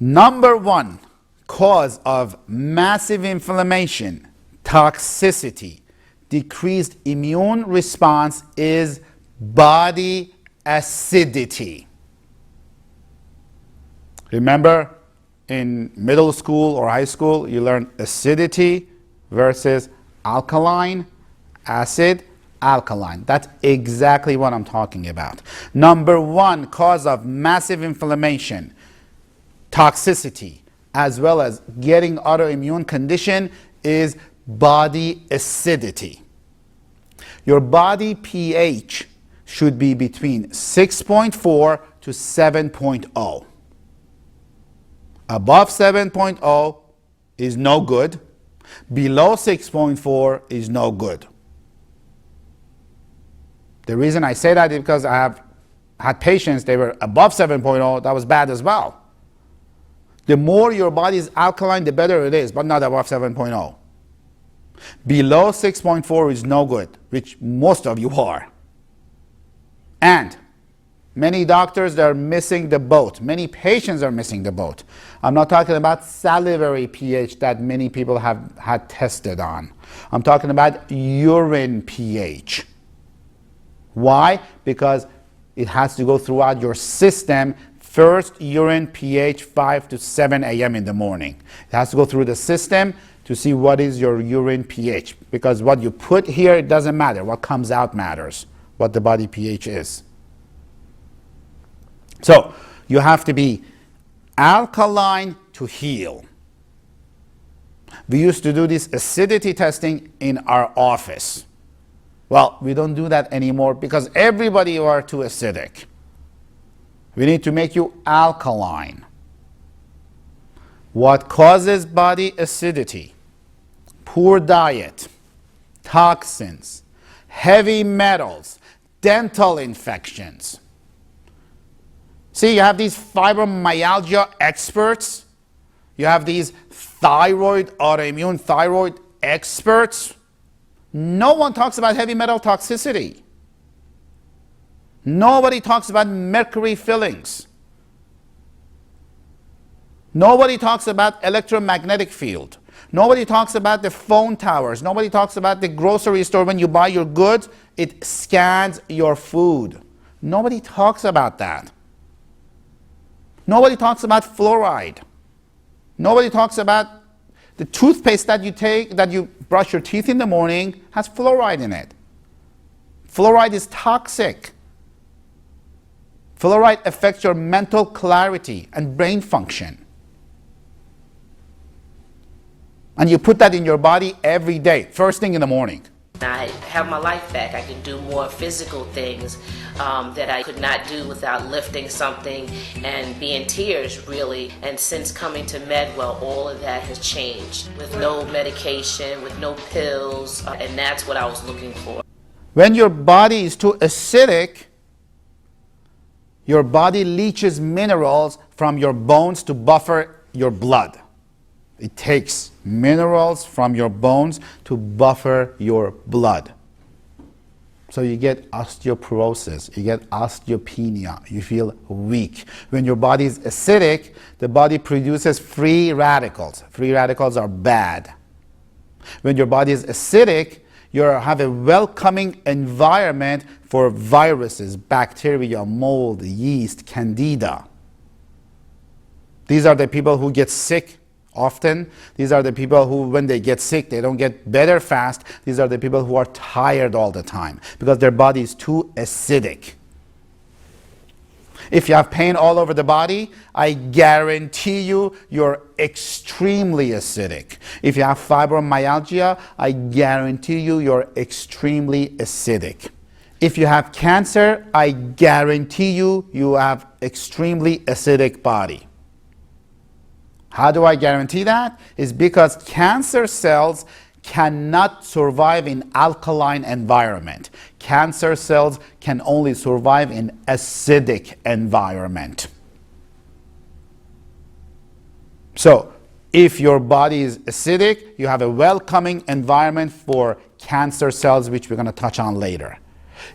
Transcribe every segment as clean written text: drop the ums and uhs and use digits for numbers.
Number one cause of massive inflammation, toxicity, decreased immune response is body acidity. Remember, in middle school or high school, you learn acidity versus alkaline, acid, alkaline. That's exactly what I'm talking about. Number one cause of massive inflammation, toxicity, as well as getting autoimmune condition is body acidity. Your body pH should be between 6.4 to 7.0. Above 7.0 is no good. Below 6.4 is no good. The reason I say that is because I have had patients, they were above 7.0, that was bad as well. The more your body is alkaline, the better it is, but not above 7.0. Below 6.4 is no good, which most of you are. And many doctors, they're missing the boat. Many patients are missing the boat. I'm not talking about salivary pH that many people have had tested on. I'm talking about urine pH. Why? Because it has to go throughout your system. First, urine pH 5 to 7 a.m. in the morning. It has to go through the system to see what is your urine pH. Because what you put here, it doesn't matter. What comes out matters, what the body pH is. So, you have to be alkaline to heal. We used to do this acidity testing in our office. Well, we don't do that anymore because everybody are too acidic. We need to make you alkaline. What causes body acidity? Poor diet, toxins, heavy metals, dental infections. See, you have these fibromyalgia experts. You have these thyroid, autoimmune thyroid experts. No one talks about heavy metal toxicity. Nobody talks about mercury fillings. Nobody talks about electromagnetic field. Nobody talks about the phone towers. Nobody talks about the grocery store. When you buy your goods, it scans your food. Nobody talks about that. Nobody talks about fluoride. Nobody talks about the toothpaste that you take, that you brush your teeth in the morning, has fluoride in it. Fluoride is toxic. Fluoride affects your mental clarity and brain function. And you put that in your body every day, first thing in the morning. I have my life back. I can do more physical things that I could not do without lifting something and be in tears, really. And since coming to Medwell, all of that has changed. With no medication, with no pills, and that's what I was looking for. When your body is too acidic, your body leaches minerals from your bones to buffer your blood. It takes minerals from your bones to buffer your blood. So you get osteoporosis, you get osteopenia, you feel weak. When your body is acidic, the body produces free radicals. Free radicals are bad. When your body is acidic, you have a welcoming environment for viruses, bacteria, mold, yeast, candida. These are the people who get sick often. These are the people who, when they get sick, they don't get better fast. These are the people who are tired all the time because their body is too acidic. If you have pain all over the body, I guarantee you, you're extremely acidic. If you have fibromyalgia, I guarantee you, you're extremely acidic. If you have cancer, I guarantee you, you have extremely acidic body. How do I guarantee that? It's because cancer cells cannot survive in alkaline environment. Cancer cells can only survive in acidic environment. So, if your body is acidic, you have a welcoming environment for cancer cells, which we're going to touch on later.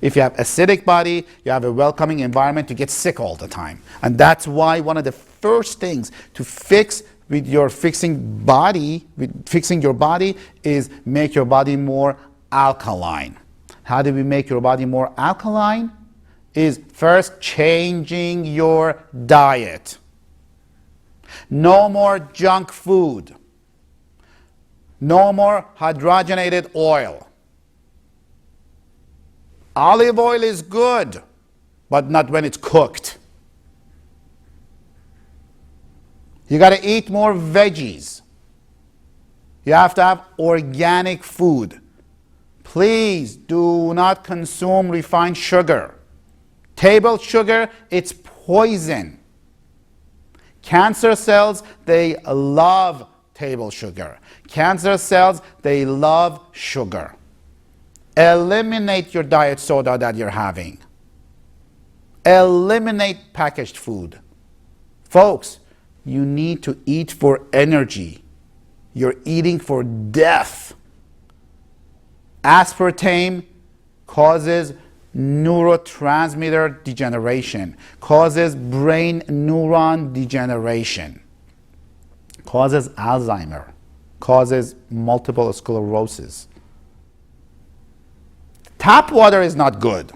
If you have acidic body, you have a welcoming environment to get sick all the time. And that's why one of the first things to fix with your fixing your body is make your body more alkaline. How do we make your body more alkaline? Is first changing your diet. No more junk food. No more hydrogenated oil. Olive oil is good, but not when it's cooked. You got to eat more veggies. You have to have organic food. Please do not consume refined sugar. Table sugar, it's poison. Cancer cells, they love table sugar. Cancer cells, they love sugar. Eliminate your diet soda that you're having. Eliminate packaged food. Folks, you need to eat for energy. You're eating for death. Aspartame causes neurotransmitter degeneration, causes brain neuron degeneration, causes Alzheimer, causes multiple sclerosis. Tap water is not good.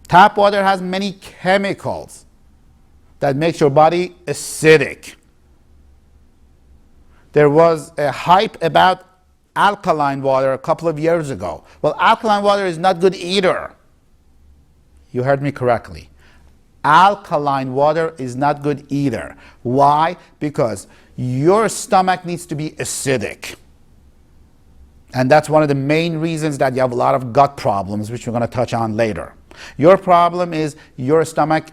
Tap water has many chemicals that makes your body acidic. There was a hype about alkaline water a couple of years ago. Well, alkaline water is not good either. You heard me correctly. Alkaline water is not good either. Why? Because your stomach needs to be acidic. And that's one of the main reasons that you have a lot of gut problems, which we're going to touch on later. Your problem is your stomach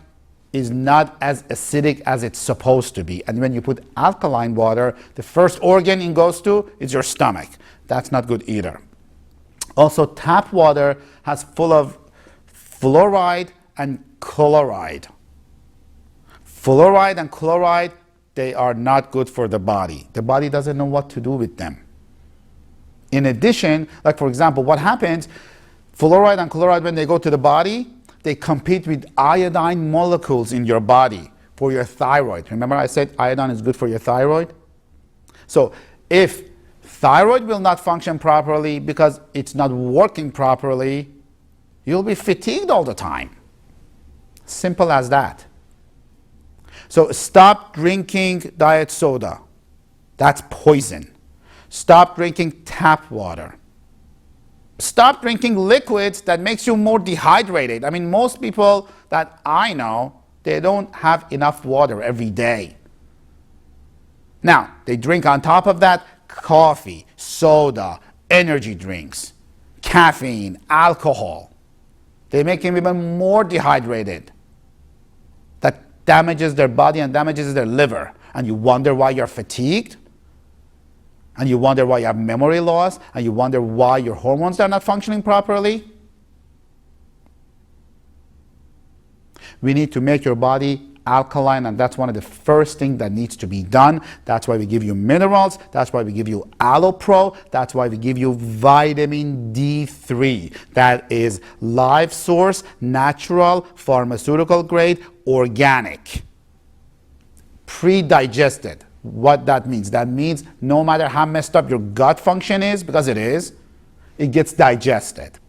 is not as acidic as it's supposed to be. And when you put alkaline water, the first organ it goes to is your stomach. That's not good either. Also, tap water has full of fluoride and chloride. Fluoride and chloride, they are not good for the body. The body doesn't know what to do with them. In addition, like for example, what happens, fluoride and chloride, when they go to the body, they compete with iodine molecules in your body for your thyroid. Remember I said iodine is good for your thyroid? So if thyroid will not function properly because it's not working properly, you'll be fatigued all the time. Simple as that. So stop drinking diet soda. That's poison. Stop drinking tap water. Stop drinking liquids that makes you more dehydrated. I mean, most people that I know, they don't have enough water every day. Now, they drink on top of that coffee, soda, energy drinks, caffeine, alcohol. They make them even more dehydrated. That damages their body and damages their liver. And you wonder why you're fatigued? And you wonder why you have memory loss, and you wonder why your hormones are not functioning properly. We need to make your body alkaline, and that's one of the first things that needs to be done. That's why we give you minerals. That's why we give you Allopro. That's why we give you vitamin D3. That is live source, natural, pharmaceutical grade, organic, pre-digested. What that means? That means no matter how messed up your gut function is, because it is, it gets digested.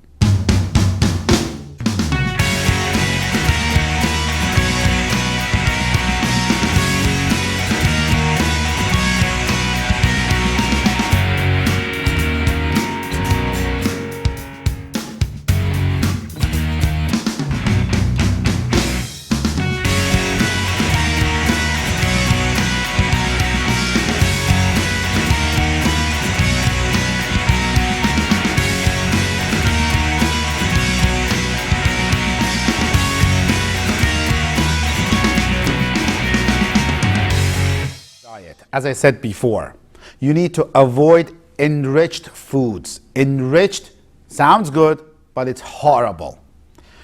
As I said before, you need to avoid enriched foods. Enriched sounds good, but it's horrible.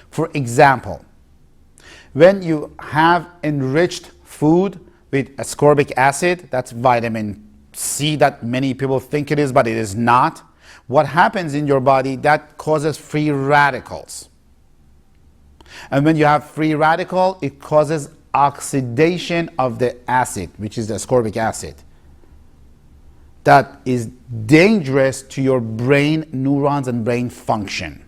For example, when you have enriched food with ascorbic acid, that's vitamin C that many people think it is, but it is not. What happens in your body, that causes free radicals. And when you have free radical, it causes oxidation of the acid, which is the ascorbic acid, that is dangerous to your brain neurons and brain function.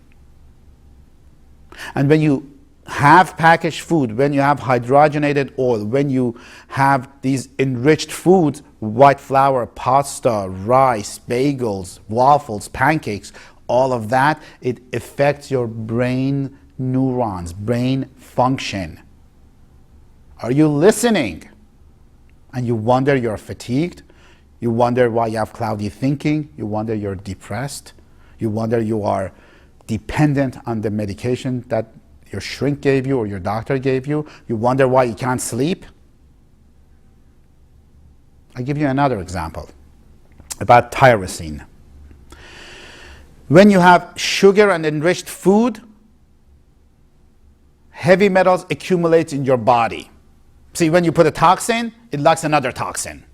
And when you have packaged food, when you have hydrogenated oil, when you have these enriched foods, white flour, pasta, rice, bagels, waffles, pancakes, all of that, it affects your brain neurons, brain function. Are you listening? And you wonder you're fatigued. You wonder why you have cloudy thinking. You wonder you're depressed. You wonder you are dependent on the medication that your shrink gave you or your doctor gave you. You wonder why you can't sleep. I'll give you another example about tyrosine. When you have sugar and enriched food, heavy metals accumulate in your body. See, when you put a toxin, it locks another toxin.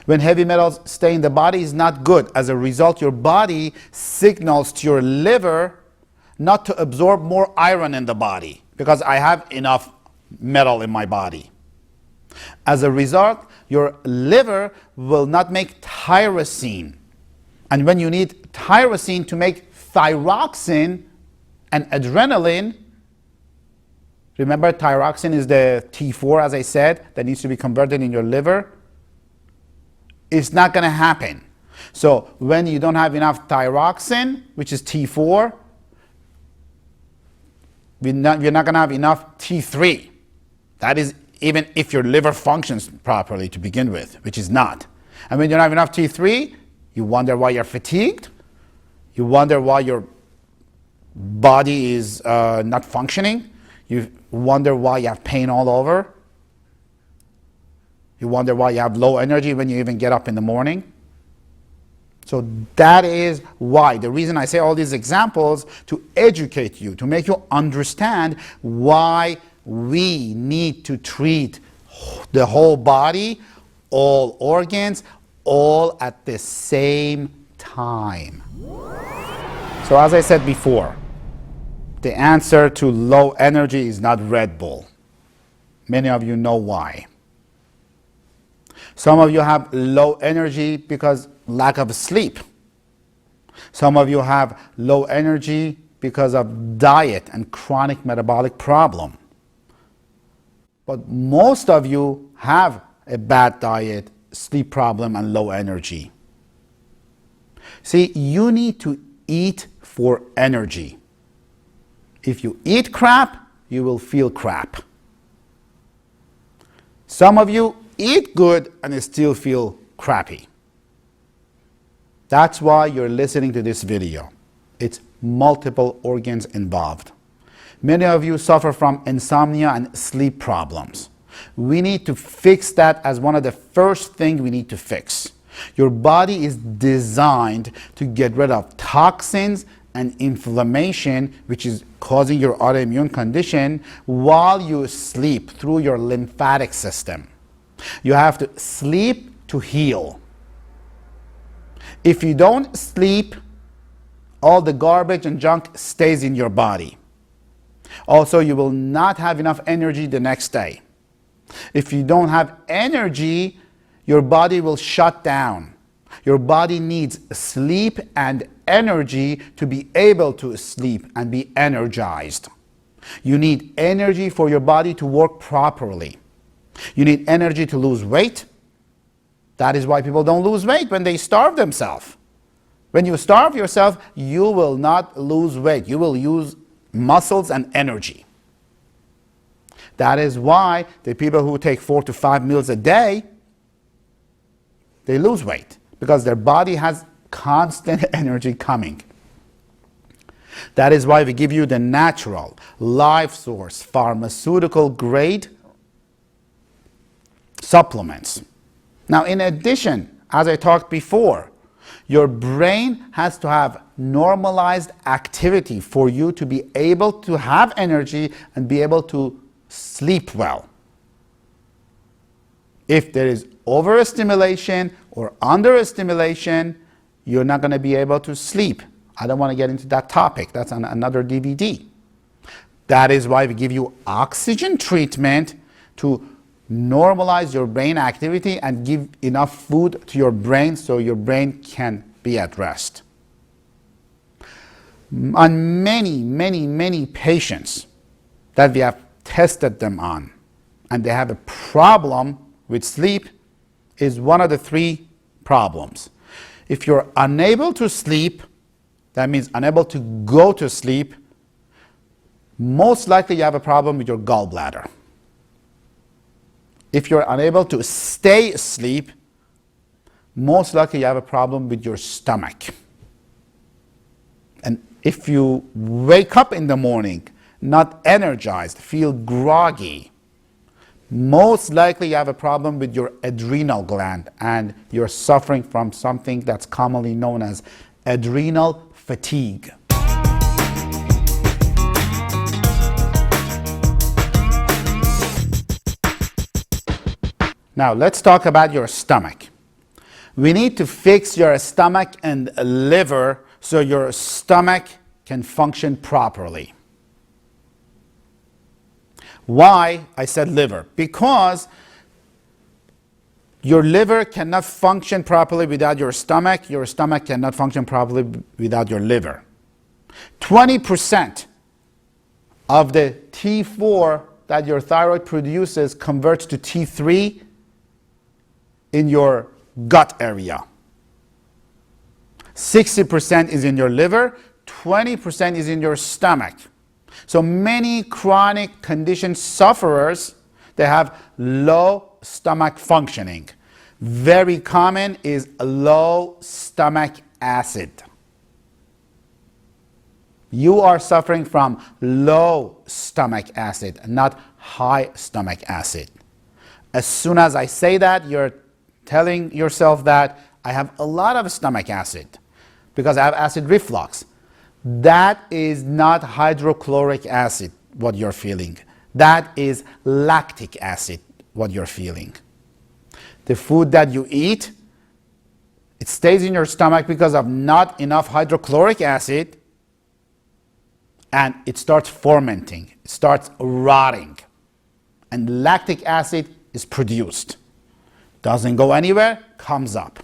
When heavy metals stay in the body, it's not good. As a result, your body signals to your liver not to absorb more iron in the body because I have enough metal in my body. As a result, your liver will not make tyrosine. And when you need tyrosine to make thyroxine and adrenaline, remember thyroxine is the T4, as I said, that needs to be converted in your liver. It's not going to happen. So when you don't have enough thyroxine, which is T4, you're not going to have enough T3. That is even if your liver functions properly to begin with, which is not. And when you don't have enough T3, you wonder why you're fatigued. You wonder why your body is not functioning. You wonder why you have pain all over. You wonder why you have low energy when you even get up in the morning. So that is why. The reason I say all these examples, to educate you, to make you understand why we need to treat the whole body, all organs, all at the same time. So as I said before, the answer to low energy is not Red Bull. Many of you know why. Some of you have low energy because lack of sleep. Some of you have low energy because of diet and chronic metabolic problem. But most of you have a bad diet, sleep problem, and low energy. See, you need to eat for energy. If you eat crap, you will feel crap. Some of you eat good and still feel crappy. That's why you're listening to this video. It's multiple organs involved. Many of you suffer from insomnia and sleep problems. We need to fix that as one of the first things we need to fix. Your body is designed to get rid of toxins and inflammation, which is causing your autoimmune condition, while you sleep through your lymphatic system. You have to sleep to heal. If you don't sleep, all the garbage and junk stays in your body. Also, you will not have enough energy the next day. If you don't have energy, your body will shut down. Your body needs sleep and energy to be able to sleep and be energized. You need energy for your body to work properly. You need energy to lose weight. That is why people don't lose weight when they starve themselves. When you starve yourself, you will not lose weight. You will use muscles and energy. That is why the people who take 4 to 5 meals a day, they lose weight because their body has constant energy coming. That is why we give you the natural, life source, pharmaceutical grade supplements. Now, in addition, as I talked before, your brain has to have normalized activity for you to be able to have energy and be able to sleep well. If there is overstimulation or understimulation, you're not going to be able to sleep. I don't want to get into that topic. That's on another DVD. That is why we give you oxygen treatment to normalize your brain activity and give enough food to your brain so your brain can be at rest. On many patients that we have tested them on and they have a problem with sleep is one of the three problems. If you're unable to sleep, that means unable to go to sleep, most likely you have a problem with your gallbladder. If you're unable to stay asleep, most likely you have a problem with your stomach. And if you wake up in the morning not energized, feel groggy, most likely you have a problem with your adrenal gland and you're suffering from something that's commonly known as adrenal fatigue. Now let's talk about your stomach. We need to fix your stomach and liver so your stomach can function properly. Why I said liver? Because your liver cannot function properly without your stomach cannot function properly without your liver. 20% of the T4 that your thyroid produces converts to T3 in your gut area. 60% is in your liver, 20% is in your stomach. So many chronic condition sufferers, they have low stomach functioning. Very common is low stomach acid. You are suffering from low stomach acid, not high stomach acid. As soon as I say that, you're telling yourself that I have a lot of stomach acid because I have acid reflux. That is not hydrochloric acid, what you're feeling. That is lactic acid, what you're feeling. The food that you eat, it stays in your stomach because of not enough hydrochloric acid, and it starts fermenting, it starts rotting, and lactic acid is produced. Doesn't go anywhere, comes up.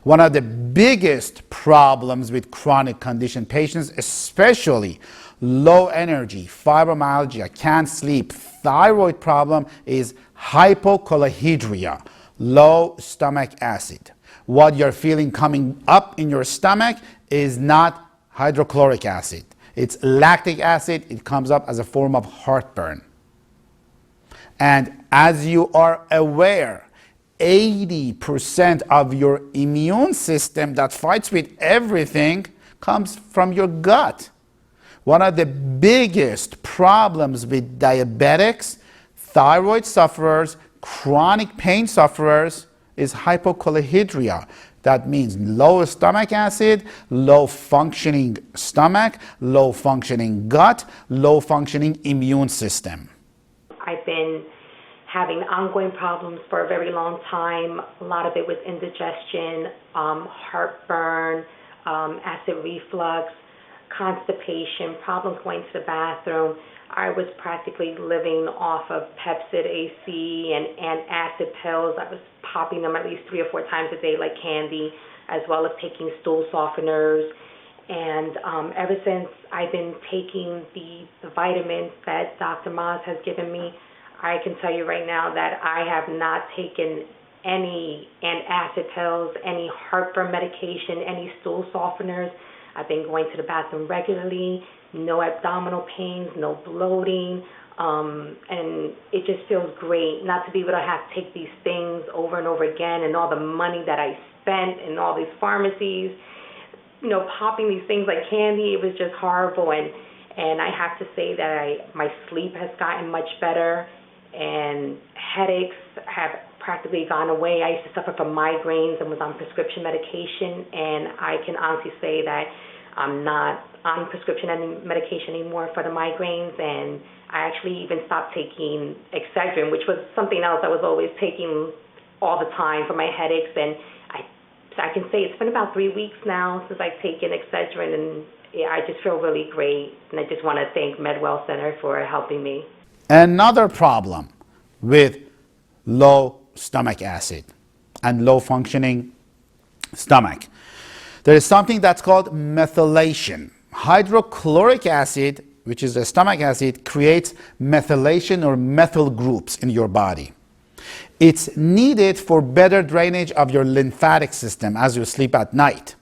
One of the biggest problems with chronic condition patients, especially low energy, fibromyalgia, can't sleep, thyroid problem, is hypochondria, low stomach acid. What you're feeling coming up in your stomach is not hydrochloric acid. It's lactic acid. It comes up as a form of heartburn. And as you are aware, 80% of your immune system that fights with everything comes from your gut. One of the biggest problems with diabetics, thyroid sufferers, chronic pain sufferers is hypochondria. That means low stomach acid, low functioning stomach, low functioning gut, low functioning immune system. I've been having ongoing problems for a very long time. A lot of it was indigestion, heartburn, acid reflux, constipation, problems going to the bathroom. I was practically living off of Pepsid AC and antacid pills. I was popping them at least 3 or 4 times a day like candy, as well as taking stool softeners. And ever since I've been taking the vitamins that Dr. Maz has given me, I can tell you right now that I have not taken any antacid pills, any heartburn medication, any stool softeners. I've been going to the bathroom regularly, no abdominal pains, no bloating, and it just feels great not to be able to have to take these things over and over again, and all the money that I spent in all these pharmacies, you know, popping these things like candy. It was just horrible, and I have to say that my sleep has gotten much better, and headaches have practically gone away. I used to suffer from migraines and was on prescription medication, and I can honestly say that I'm not on prescription medication anymore for the migraines, and I actually even stopped taking Excedrin, which was something else I was always taking all the time for my headaches, and I can say it's been about 3 weeks now since I've taken Excedrin, and yeah, I just feel really great, and I just want to thank Medwell Center for helping me. Another problem with low stomach acid and low functioning stomach, there is something that's called methylation. Hydrochloric acid, which is a stomach acid, creates methylation or methyl groups in your body. It's needed for better drainage of your lymphatic system as you sleep at night.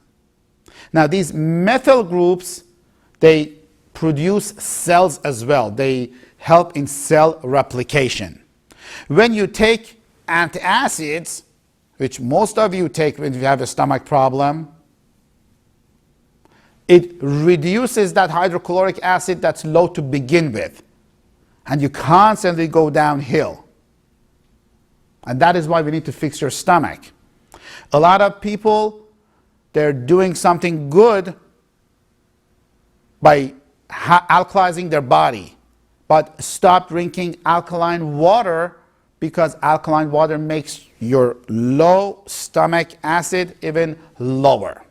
Now, these methyl groups, they produce cells as well. They help in cell replication. When you take antacids, which most of you take when you have a stomach problem, it reduces that hydrochloric acid that's low to begin with, and you constantly go downhill. And that is why we need to fix your stomach. A lot of people, they're doing something good by alkalizing their body, but stop drinking alkaline water, because alkaline water makes your low stomach acid even lower.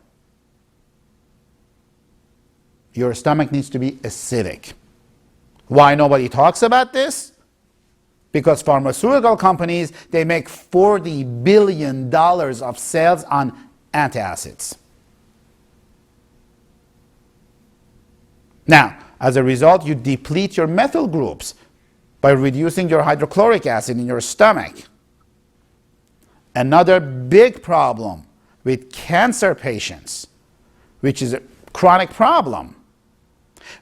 Your stomach needs to be acidic. Why nobody talks about this? Because pharmaceutical companies, they make $40 billion of sales on antacids. Now, as a result, you deplete your methyl groups by reducing your hydrochloric acid in your stomach. Another big problem with cancer patients, which is a chronic problem,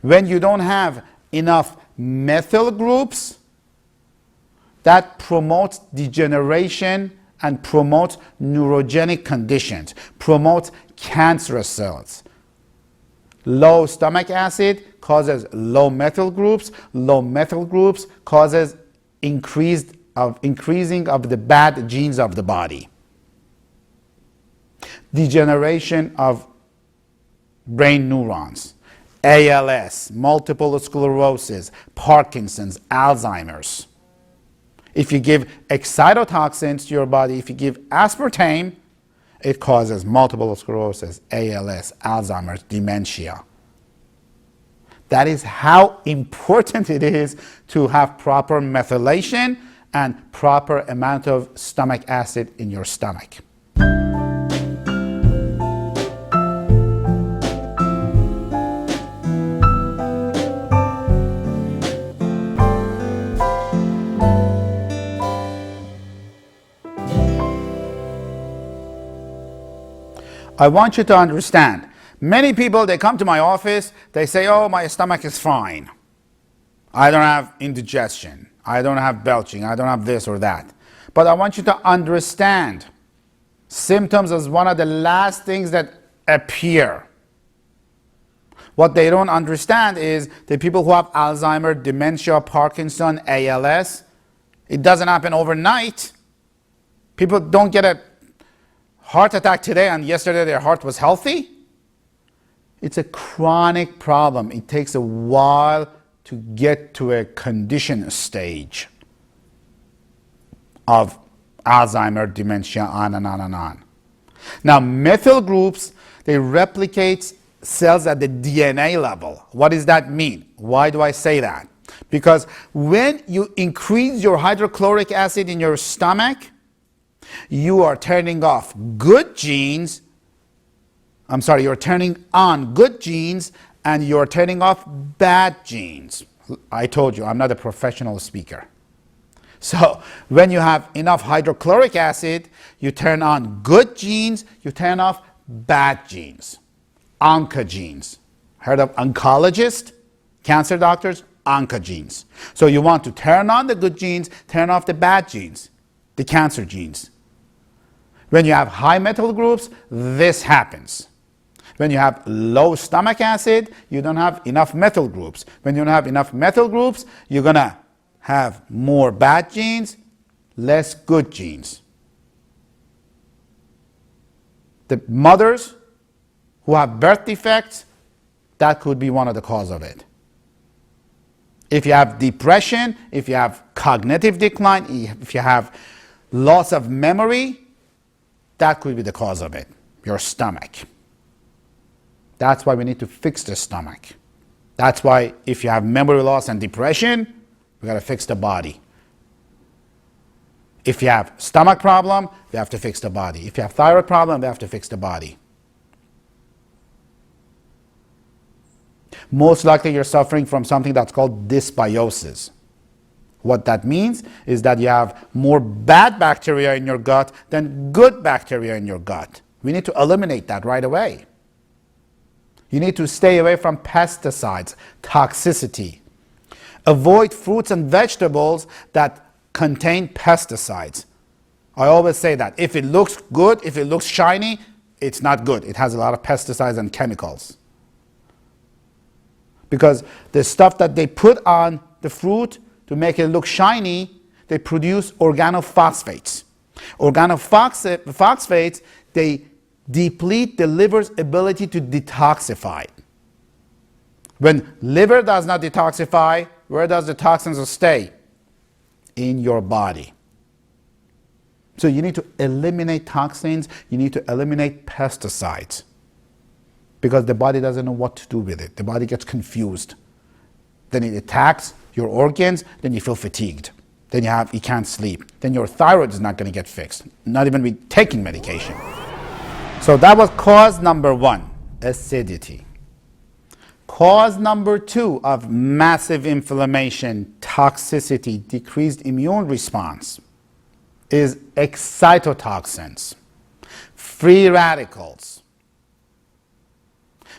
when you don't have enough methyl groups, that promotes degeneration and promotes neurogenic conditions, promotes cancerous cells. Low stomach acid causes low methyl groups. Low methyl groups causes increasing of the bad genes of the body. Degeneration of brain neurons, ALS, multiple sclerosis, Parkinson's, Alzheimer's. If you give excitotoxins to your body, if you give aspartame, it causes multiple sclerosis, ALS, Alzheimer's, dementia. That is how important it is to have proper methylation and proper amount of stomach acid in your stomach. I want you to understand, many people, they come to my office, they say, oh, my stomach is fine. I don't have indigestion. I don't have belching. I don't have this or that. But I want you to understand, symptoms is one of the last things that appear. What they don't understand is the people who have Alzheimer's, dementia, Parkinson, ALS, it doesn't happen overnight. People don't get a heart attack today and yesterday their heart was healthy. It's a chronic problem. It takes a while to get to a condition stage of Alzheimer's, dementia, on and on and on. Now, methyl groups, they replicate cells at the DNA level. What does that mean? Why do I say that? Because when you increase your hydrochloric acid in your stomach, you are turning off good genes. You're turning on good genes and you're turning off bad genes. I told you, I'm not a professional speaker. So when you have enough hydrochloric acid, you turn on good genes, you turn off bad genes. Oncogenes. Heard of oncologists? Cancer doctors? Oncogenes. So you want to turn on the good genes, turn off the bad genes, the cancer genes. When you have high methyl groups, this happens. When you have low stomach acid, you don't have enough methyl groups. When you don't have enough methyl groups, you're going to have more bad genes, less good genes. The mothers who have birth defects, that could be one of the causes of it. If you have depression, if you have cognitive decline, if you have loss of memory, that could be the cause of it, your stomach. That's why we need to fix the stomach. That's why if you have memory loss and depression, we got to fix the body. If you have stomach problem, we have to fix the body. If you have thyroid problem, we have to fix the body. Most likely you're suffering from something that's called dysbiosis. What that means is that you have more bad bacteria in your gut than good bacteria in your gut. We need to eliminate that right away. You need to stay away from pesticides, toxicity. Avoid fruits and vegetables that contain pesticides. I always say that. If it looks good, if it looks shiny, it's not good. It has a lot of pesticides and chemicals. Because the stuff that they put on the fruit to make it look shiny, they produce organophosphates. Organophosphates, they deplete the liver's ability to detoxify. When liver does not detoxify, where does the toxins stay? In your body. So you need to eliminate toxins, you need to eliminate pesticides. Because the body doesn't know what to do with it. The body gets confused. Then it attacks your organs, then you feel fatigued. Then you can't sleep. Then your thyroid is not going to get fixed. Not even with taking medication. So that was cause number 1, acidity. Cause number 2 of massive inflammation, toxicity, decreased immune response is excitotoxins, free radicals.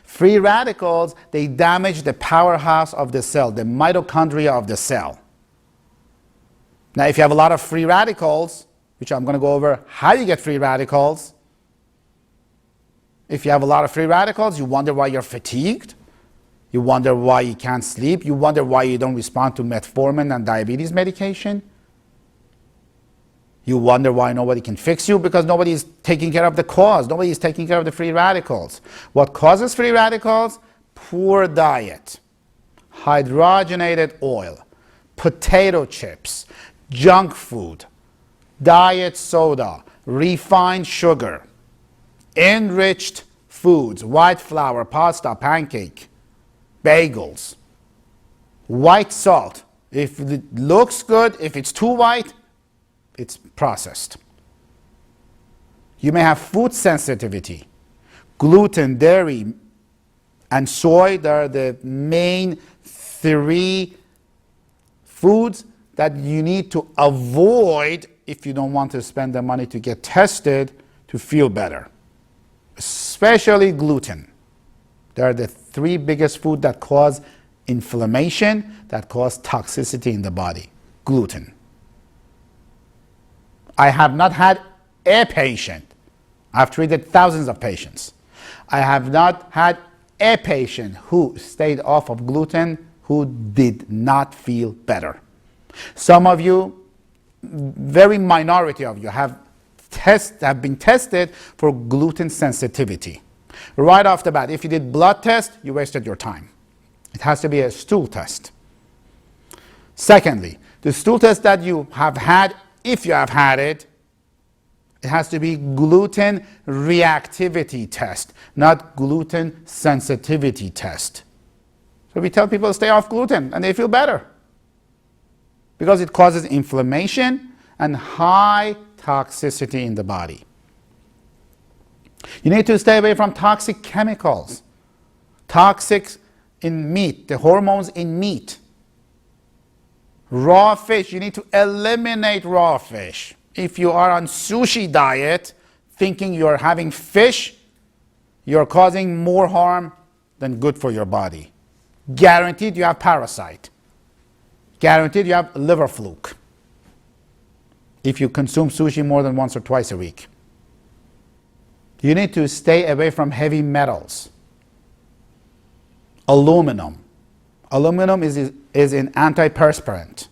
Free radicals, they damage the powerhouse of the cell, the mitochondria of the cell. Now, if you have a lot of free radicals, which I'm going to go over how you get free radicals. If you have a lot of free radicals, you wonder why you're fatigued. You wonder why you can't sleep. You wonder why you don't respond to metformin and diabetes medication. You wonder why nobody can fix you, because nobody is taking care of the cause. Nobody is taking care of the free radicals. What causes free radicals? Poor diet, hydrogenated oil, potato chips, junk food, diet soda, refined sugar, enriched foods, white flour, pasta, pancake, bagels, white salt. If it looks good, if it's too white, it's processed. You may have food sensitivity. Gluten, dairy, and soy, they are the main 3 foods that you need to avoid if you don't want to spend the money to get tested to feel better. Especially gluten. They are the 3 biggest foods that cause inflammation, that cause toxicity in the body. Gluten. I have not had a patient, I've treated thousands of patients. I have not had a patient who stayed off of gluten who did not feel better. Some of you, very minority of you, have been tested for gluten sensitivity. Right off the bat, if you did blood test, you wasted your time. It has to be a stool test. Secondly, the stool test that you have had, if you have had it, it has to be gluten reactivity test, not gluten sensitivity test. So we tell people to stay off gluten and they feel better because it causes inflammation and high toxicity in the body. You need to stay away from toxic chemicals, toxics in meat, the hormones in meat. Raw fish, you need to eliminate raw fish. If you are on sushi diet, thinking you're having fish, you're causing more harm than good for your body. Guaranteed you have parasite. Guaranteed you have liver fluke if you consume sushi more than once or twice a week. You need to stay away from heavy metals. Aluminum. Aluminum is an antiperspirant.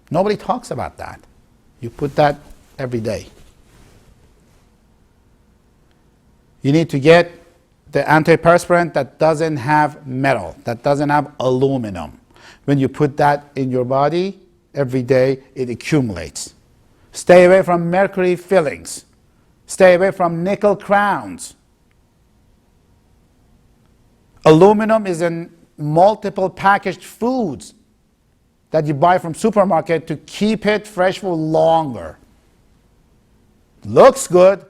Nobody talks about that. You put that every day. You need to get the antiperspirant that doesn't have metal, that doesn't have aluminum. When you put that in your body every day, it accumulates. Stay away from mercury fillings. Stay away from nickel crowns. Aluminum is in multiple packaged foods that you buy from supermarket to keep it fresh for longer. Looks good,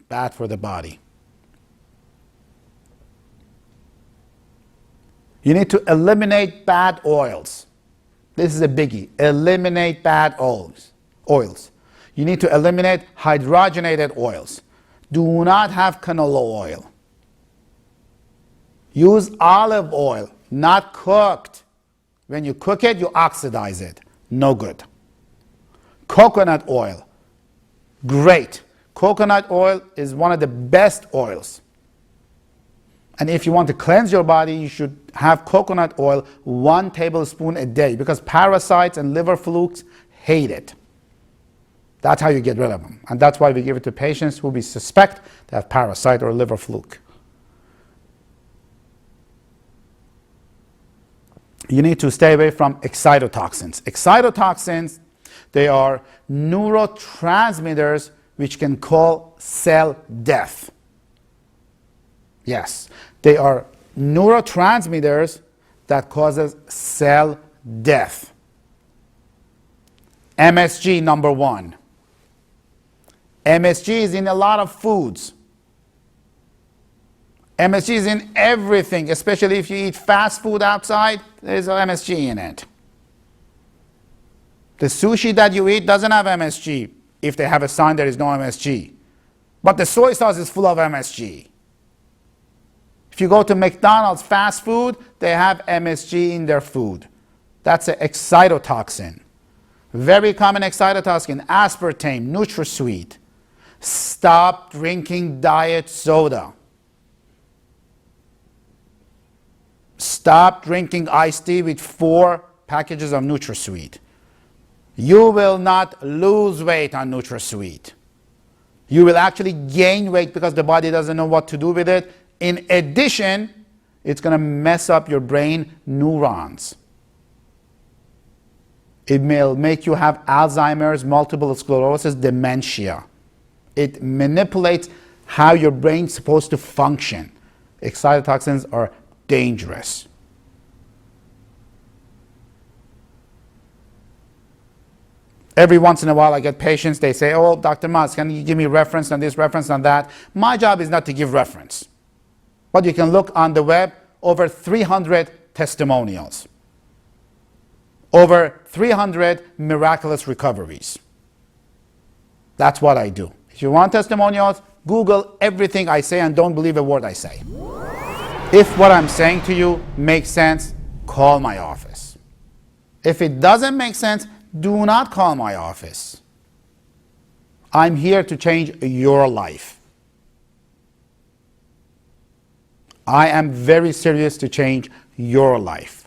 bad for the body. You need to eliminate bad oils. This is a biggie. Eliminate bad oils. You need to eliminate hydrogenated oils. Do not have canola oil. Use olive oil, not cooked. When you cook it, you oxidize it. No good. Coconut oil, great. Coconut oil is one of the best oils. And if you want to cleanse your body, you should have coconut oil 1 tablespoon a day, because parasites and liver flukes hate it. That's how you get rid of them. And that's why we give it to patients who we suspect they have parasite or liver fluke. You need to stay away from excitotoxins. Excitotoxins, they are neurotransmitters which can cause cell death. Yes, they are neurotransmitters that causes cell death. MSG, number 1. MSG is in a lot of foods. MSG is in everything, especially if you eat fast food outside, there's MSG in it. The sushi that you eat doesn't have MSG if they have a sign there is no MSG. But the soy sauce is full of MSG. If you go to McDonald's fast food, they have MSG in their food. That's an excitotoxin. Very common excitotoxin, aspartame, NutraSweet. Stop drinking diet soda. Stop drinking iced tea with 4 packages of NutraSweet. You will not lose weight on NutraSweet. You will actually gain weight because the body doesn't know what to do with it. In addition, it's going to mess up your brain neurons. It will make you have Alzheimer's, multiple sclerosis, dementia. It manipulates how your brain's supposed to function. Excitotoxins are dangerous. Every once in a while I get patients, they say, oh, Dr. Mas, can you give me reference on this, reference on that? My job is not to give reference. But you can look on the web, over 300 testimonials. Over 300 miraculous recoveries. That's what I do. If you want testimonials, Google everything I say and don't believe a word I say. If what I'm saying to you makes sense, call my office. If it doesn't make sense, do not call my office. I'm here to change your life. I am very serious to change your life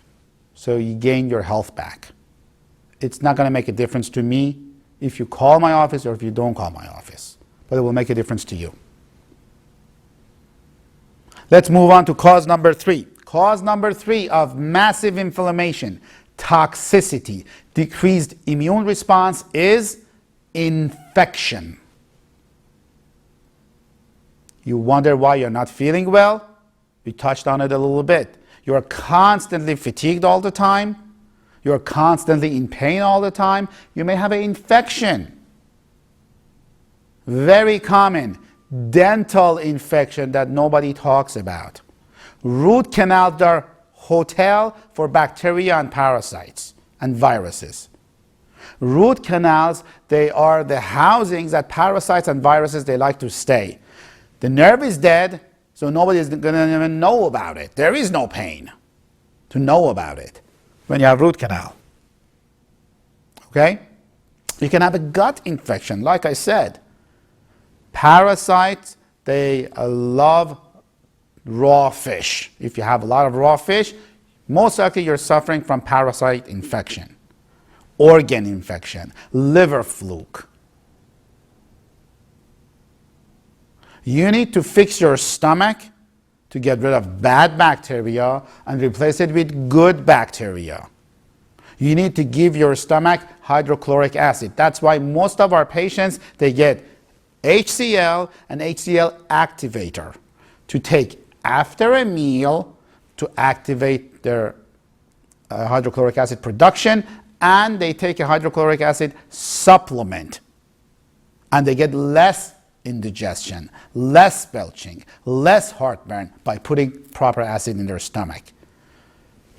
so you gain your health back. It's not going to make a difference to me if you call my office or if you don't call my office, but it will make a difference to you. Let's move on to cause number 3. Cause number 3 of massive inflammation, toxicity, decreased immune response is infection. You wonder why you're not feeling well? We touched on it a little bit. You're constantly fatigued all the time. You're constantly in pain all the time. You may have an infection. Very common. Dental infection that nobody talks about. Root canals are hotel for bacteria and parasites and viruses. Root canals, they are the housings that parasites and viruses, they like to stay. The nerve is dead, so nobody is going to even know about it. There is no pain to know about it when you have root canal. Okay? You can have a gut infection, like I said. Parasites, they love raw fish. If you have a lot of raw fish, most likely you're suffering from parasite infection, organ infection, liver fluke. You need to fix your stomach to get rid of bad bacteria and replace it with good bacteria. You need to give your stomach hydrochloric acid. That's why most of our patients, they get HCl and HCl activator to take after a meal to activate their hydrochloric acid production, and they take a hydrochloric acid supplement, and they get less indigestion, less belching, less heartburn by putting proper acid in their stomach.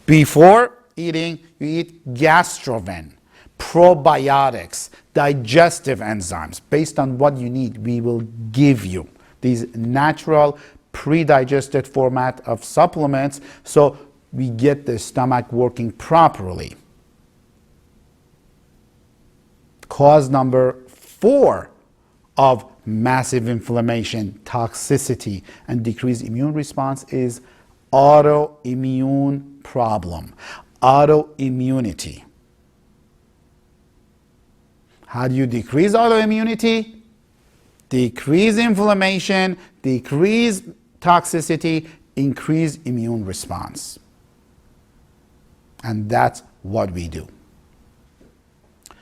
Before eating, you eat gastroven, probiotics, digestive enzymes. Based on what you need, we will give you these natural pre-digested format of supplements so we get the stomach working properly. Cause number 4 of massive inflammation, toxicity, and decreased immune response is autoimmune problem, autoimmunity. How do you decrease autoimmunity? Decrease inflammation, decrease toxicity, increase immune response. And that's what we do.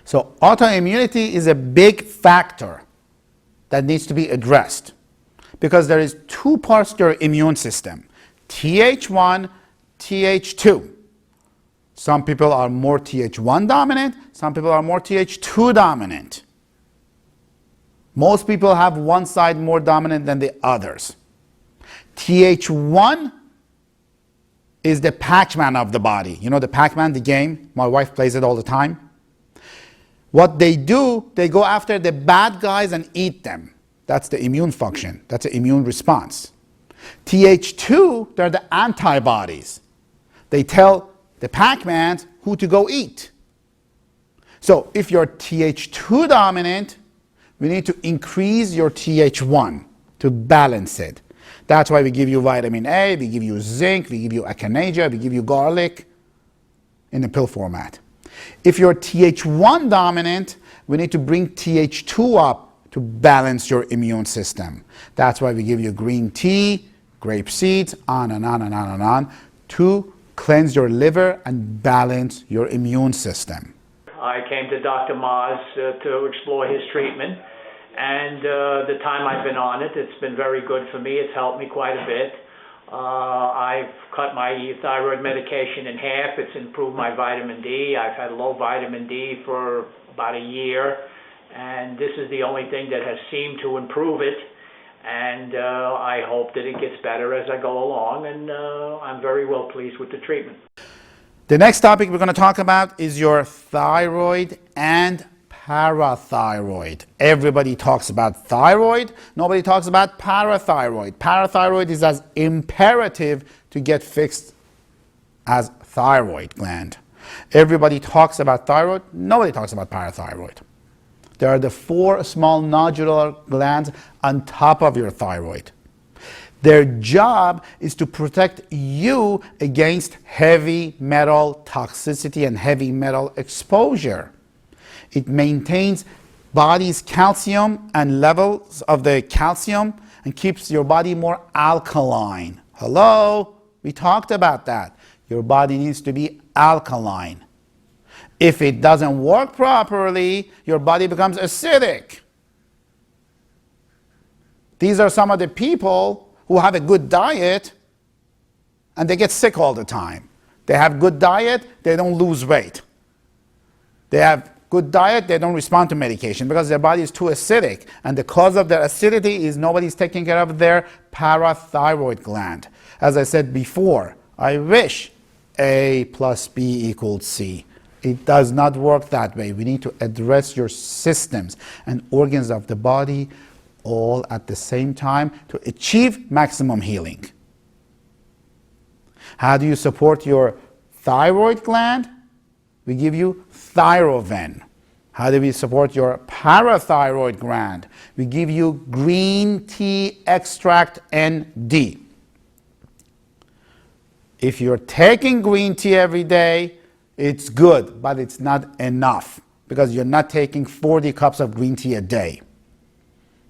So autoimmunity is a big factor that needs to be addressed because there is 2 parts to your immune system, Th1, Th2. Some people are more Th1 dominant, some people are more Th2 dominant. Most people have one side more dominant than the others. Th1 is the Pac-Man of the body. You know the Pac-Man, the game? My wife plays it all the time. What they do, they go after the bad guys and eat them. That's the immune function. That's the immune response. Th2, they're the antibodies. They tell the Pac-Mans who to go eat. So if you're Th2 dominant, we need to increase your Th1 to balance it. That's why we give you vitamin A, we give you zinc, we give you echinacea, we give you garlic in the pill format. If you're Th1 dominant, we need to bring Th2 up to balance your immune system. That's why we give you green tea, grape seeds, on and on and on and on, to cleanse your liver and balance your immune system. I came to Dr. Maz to explore his treatment, and the time I've been on it, it's been very good for me. It's helped me quite a bit. I've cut my thyroid medication in half. It's improved my vitamin D. I've had low vitamin D for about a year, and this is the only thing that has seemed to improve it. And I hope that it gets better as I go along, and I'm very well pleased with the treatment. The next topic we're going to talk about is your thyroid and parathyroid. Everybody talks about thyroid, nobody talks about parathyroid. Parathyroid is as imperative to get fixed as thyroid gland. Everybody talks about thyroid, nobody talks about parathyroid. There are the 4 small nodular glands on top of your thyroid. Their job is to protect you against heavy metal toxicity and heavy metal exposure. It maintains body's calcium and levels of the calcium and keeps your body more alkaline. Hello? We talked about that. Your body needs to be alkaline. If it doesn't work properly, your body becomes acidic. These are some of the people who have a good diet and they get sick all the time. They have good diet, they don't lose weight. They have good diet, they don't respond to medication because their body is too acidic. And the cause of their acidity is nobody's taking care of their parathyroid gland. As I said before, I wish A plus B equals C. It does not work that way. We need to address your systems and organs of the body all at the same time to achieve maximum healing. How do you support your thyroid gland? We give you Thyroven. How do we support your parathyroid gland? We give you green tea extract ND. If you're taking green tea every day, it's good, but it's not enough because you're not taking 40 cups of green tea a day.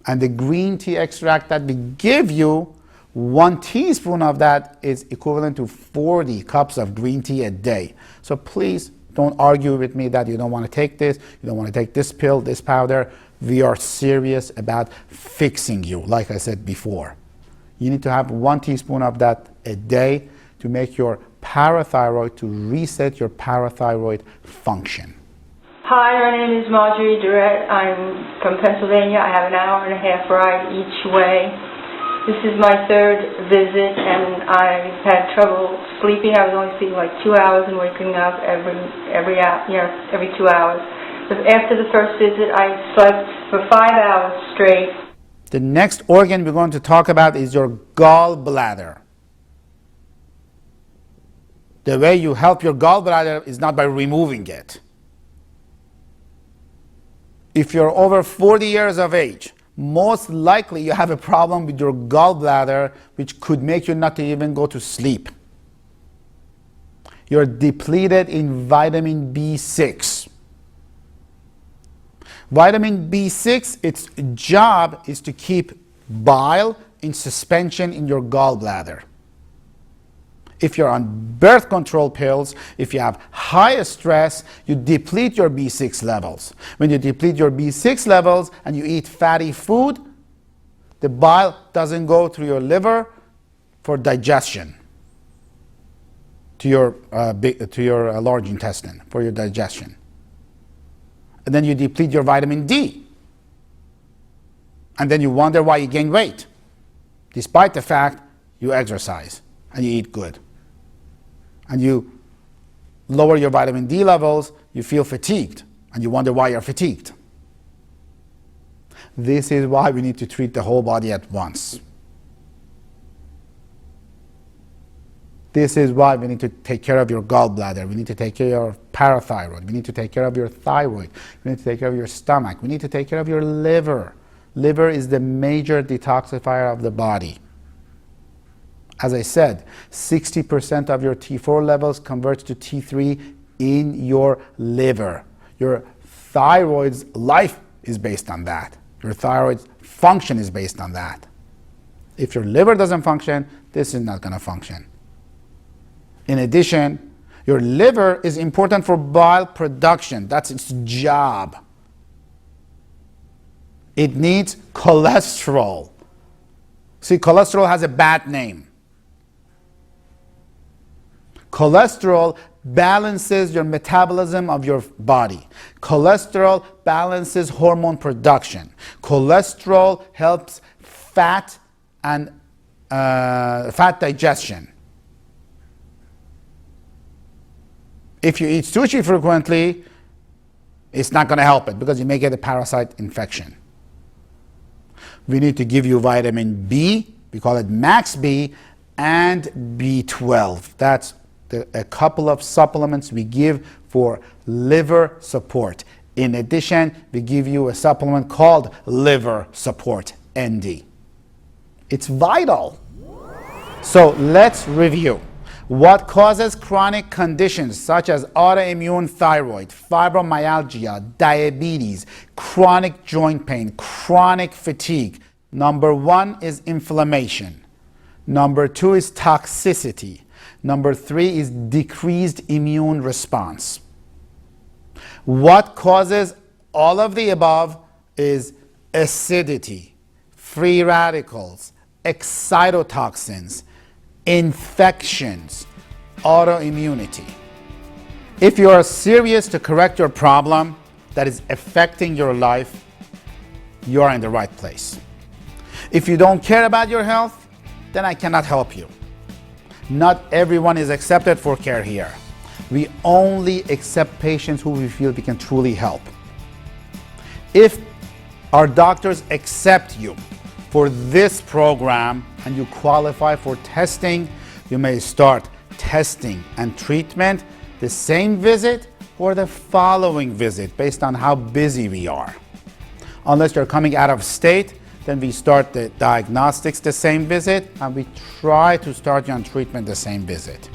And the green tea extract that we give you, 1 teaspoon of that is equivalent to 40 cups of green tea a day. So please don't argue with me that you don't want to take this, you don't want to take this pill, this powder. We are serious about fixing you, like I said before. You need to have 1 teaspoon of that a day to make your parathyroid, to reset your parathyroid function. Hi, my name is Marjorie Durrett. I'm from Pennsylvania. I have an hour and a half ride each way. This is my third visit, and I've had trouble sleeping. I was only sleeping like 2 hours and waking up every 2 hours. But after the first visit, I slept for 5 hours straight. The next organ we're going to talk about is your gallbladder. The way you help your gallbladder is not by removing it. If you're over 40 years of age, most likely you have a problem with your gallbladder, which could make you not to even go to sleep. You're depleted in vitamin B6. Vitamin B6, its job is to keep bile in suspension in your gallbladder. If you're on birth control pills, if you have high stress, you deplete your B6 levels. When you deplete your B6 levels and you eat fatty food, the bile doesn't go through your liver for digestion to your large intestine, for your digestion. And then you deplete your vitamin D. And then you wonder why you gain weight, despite the fact you exercise and you eat good. And you lower your vitamin D levels, you feel fatigued, and you wonder why you're fatigued. This is why we need to treat the whole body at once. This is why we need to take care of your gallbladder. We need to take care of your parathyroid. We need to take care of your thyroid. We need to take care of your stomach. We need to take care of your liver. Liver is the major detoxifier of the body. As I said, 60% of your T4 levels converts to T3 in your liver. Your thyroid's life is based on that. Your thyroid's function is based on that. If your liver doesn't function, this is not going to function. In addition, your liver is important for bile production. That's its job. It needs cholesterol. See, cholesterol has a bad name. Cholesterol balances your metabolism of your body. Cholesterol balances hormone production. Cholesterol helps fat and fat digestion. If you eat sushi frequently, it's not going to help it because you may get a parasite infection. We need to give you vitamin B, we call it max B, and B12. That's a couple of supplements we give for liver support. In addition, we give you a supplement called liver support, ND. It's vital. So let's review. What causes chronic conditions such as autoimmune thyroid, fibromyalgia, diabetes, chronic joint pain, chronic fatigue? Number 1 is inflammation. Number 2 is toxicity. Number 3 is decreased immune response. What causes all of the above is acidity, free radicals, excitotoxins, infections, autoimmunity. If you are serious to correct your problem that is affecting your life, you are in the right place. If you don't care about your health, then I cannot help you. Not everyone is accepted for care here. We only accept patients who we feel we can truly help. If our doctors accept you for this program and you qualify for testing, you may start testing and treatment the same visit or the following visit based on how busy we are. Unless you're coming out of state, then we start the diagnostics the same visit and we try to start you on treatment the same visit.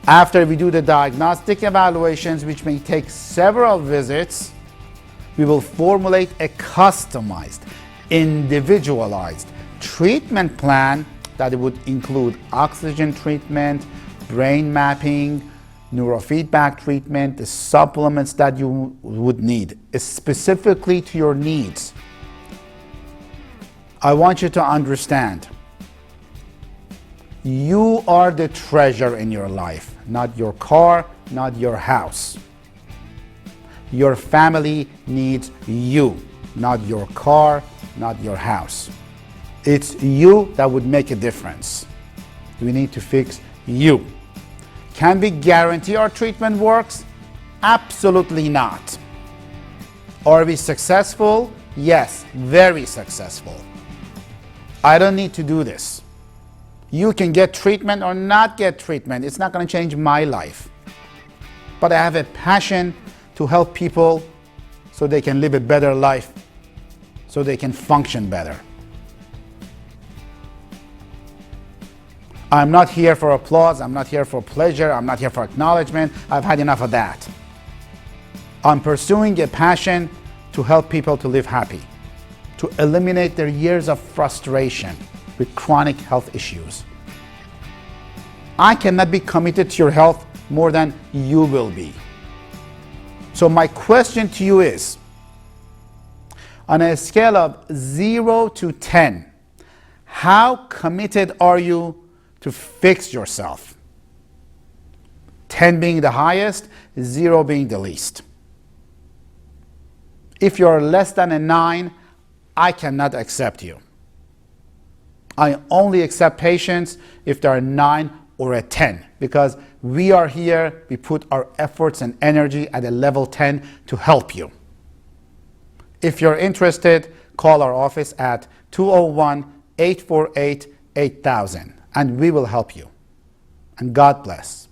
After we do the diagnostic evaluations, which may take several visits, we will formulate a customized, individualized treatment plan that would include oxygen treatment, brain mapping, neurofeedback treatment, the supplements that you would need, specifically to your needs. I want you to understand You are the treasure in your life, not your car, not your house. Your family needs you, not your car, not your house. It's you that would make a difference. We need to fix you. Can we guarantee our treatment works? Absolutely not. Are we successful? Yes, very successful. I don't need to do this. You can get treatment or not get treatment. It's not going to change my life. But I have a passion to help people so they can live a better life, so they can function better. I'm not here for applause. I'm not here for pleasure. I'm not here for acknowledgement. I've had enough of that. I'm pursuing a passion to help people to live happy, to eliminate their years of frustration with chronic health issues. I cannot be committed to your health more than you will be. So my question to you is, on a scale of 0 to 10, how committed are you to fix yourself? 10 being the highest, 0 being the least. If you're less than a 9, I cannot accept you. I only accept patients if they're a 9 or a 10, because we are here, we put our efforts and energy at a level 10 to help you. If you're interested, call our office at 201-848-8000 and we will help you. And God bless.